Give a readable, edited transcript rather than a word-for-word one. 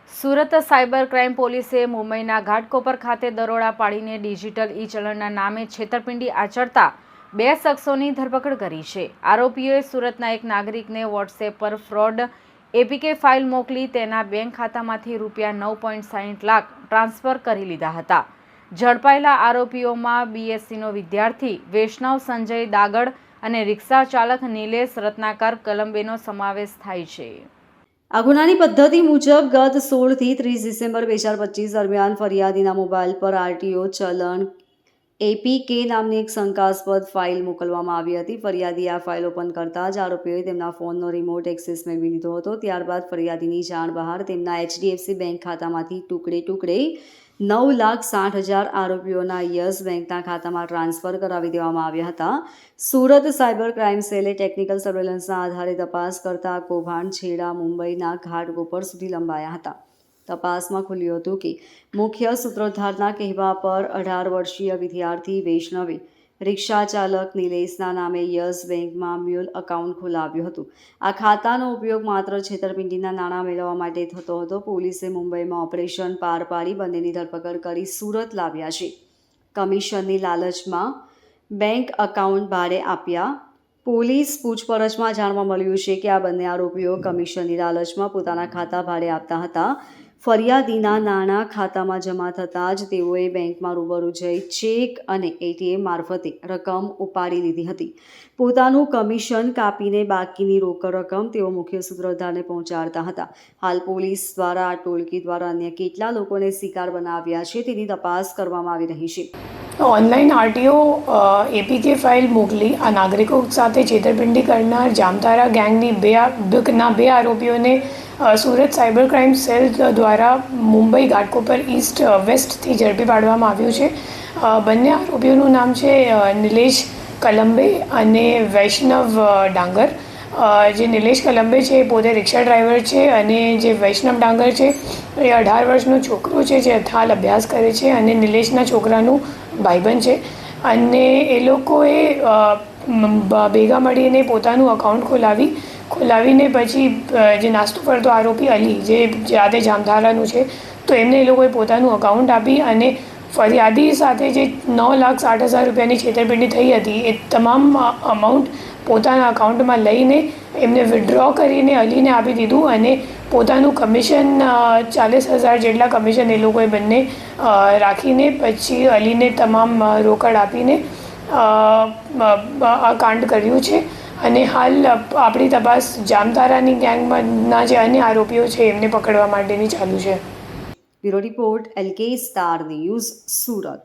Surat cyber crime પોલીસે મુંબઈના ઘાટકોપર ખાતે દરોડા પાડીને ડિજિટલ ચલણના નામે છેતરપિંડી આચરતા 2 શખ્સોની ધરપકડ કરી છે। આરોપીઓએ સુરતના એક નાગરિકને વોટ્સએપ પર ફ્રોડ એપીકે ફાઇલ મોકલી તેના બેંક ખાતામાંથી રૂપિયા 9.60 લાખ ટ્રાન્સફર કરી લીધા હતા। ઝડપાયેલા આરોપીઓમાં બીએસસીનો વિદ્યાર્થી વૈષ્ણવ સંજય દાગડ અને રિક્ષા ચાલક નિલેશ રત્નાકર કલંબેનો સમાવેશ થાય છે। આ ગુનાની પદ્ધતિ મુજબ ગત 16 થી 30 ડિસેમ્બર 2025 દરમિયાન ફરિયાદીના મોબાઈલ પર આરટીઓ ચલણ એપીકે નામની એક શંકાસ્પદ ફાઇલ મોકલવામાં આવી હતી। ફરિયાદીએ આ ફાઇલ ઓપન કરતા જ આરોપીઓએ તેમના ફોનનો રિમોટ એક્સેસ મેળવી લીધો હતો। ત્યારબાદ ફરિયાદીની જાણ બહાર તેમના એચડીએફસી બેંક ખાતામાંથી ટુકડે 9,60,000 આરોપીઓના યસ બેંકના ખાતામાં ટ્રાન્સફર કરાવી દેવામાં આવ્યા હતા। સુરત સાયબર ક્રાઇમ સેલે ટેકનિકલ સર્વેલન્સના આધારે તપાસ કરતા કૌભાંડ છેડા મુંબઈના ઘાટકોપર સુધી લંબાયા હતા। તપાસમાં ખુલ્યું હતું કે મુખ્ય સૂત્રધારના કહેવા પર 18 વર્ષીય વિદ્યાર્થી વૈષ્ણવે રિક્ષા ચાલક નિલેશના નામે યસ બેંકમાં મ્યુલ એકાઉન્ટ ખોલાવ્યું હતું। આ ખાતાનો ઉપયોગ માત્ર છેતરપિંડીના નાણાં મેળવવા માટે થતો હતો। પોલીસે મુંબઈમાં ઓપરેશન પાર પાડી બંનેની ધરપકડ કરી સુરત લાવ્યા છે। કમિશનની લાલચમાં બેંક એકાઉન્ટ ભાડે આપ્યા। પોલીસ પૂછપરછમાં જાણવા મળ્યું છે કે આ બંને આરોપીઓ કમિશનની લાલચમાં પોતાના ખાતા ભાડે આપતા હતા। ફરિયાદીના નાણાં ખાતામાં જમા થતાં જ તેઓએ બેંકમાં રૂબરૂ જઈ ચેક અને એટીએમ મારફતે રકમ ઉપાડી લીધી હતી। પોતાનું કમિશન કાપીને બાકીની રોકડ રકમ તેઓ મુખ્ય સૂત્રધારને પહોંચાડતા હતા। હાલ પોલીસ દ્વારા આ ટોળકી દ્વારા અન્ય કેટલા લોકોને શિકાર બનાવ્યા છે તેની તપાસ કરવામાં આવી રહી છે। ઓનલાઈન આરટીઓ એપીકે ફાઇલ મોકલી આ નાગરિકો સાથે છેતરપિંડી કરનાર જામતારા ગેંગની બે આરોપીઓને સુરત સાયબર ક્રાઇમ સેલ દ્વારા મુંબઈ ઘાટકોપર ઈસ્ટ વેસ્ટથી ઝડપી પાડવામાં આવ્યું છે। બંને આરોપીઓનું નામ છે નિલેશ કલંબે અને વૈષ્ણવ ડાંગર। જે નિલેશ કલંબે છે એ પોતે રિક્ષા ડ્રાઈવર છે અને જે વૈષ્ણવ ડાંગર છે એ 18 વર્ષનો છોકરો છે જે હાલ અભ્યાસ કરે છે અને નિલેશના છોકરાનું ભાઈબંધ છે અને એ લોકોએ ભેગા મળીને પોતાનું અકાઉન્ટ ખોલાવીને પછી જે નાસ્તો કરતો આરોપી અલી જે જાતે જામધારાનું છે તો એમને એ લોકોએ પોતાનું અકાઉન્ટ આપી અને ફરિયાદી સાથે જે 9,60,000 રૂપિયાની છેતરપિંડી થઈ હતી એ તમામ અમાઉન્ટ પોતાના અકાઉન્ટમાં લઈને એમને વિથડ્રો કરીને અલીને આપી દીધું અને પોતાનું કમિશન 40,000 જેટલા કમિશન એ લોકોએ બંને રાખીને પછી અલીને તમામ રોકડ આપીને આ કાંડ કર્યું છે। અને હાલ આપણી તપાસ જામતારાની ગેંગમાંના જે અન્ય આરોપીઓ છે એમને પકડવા માટેની ચાલુ છે। Bureau report LK star news Surat.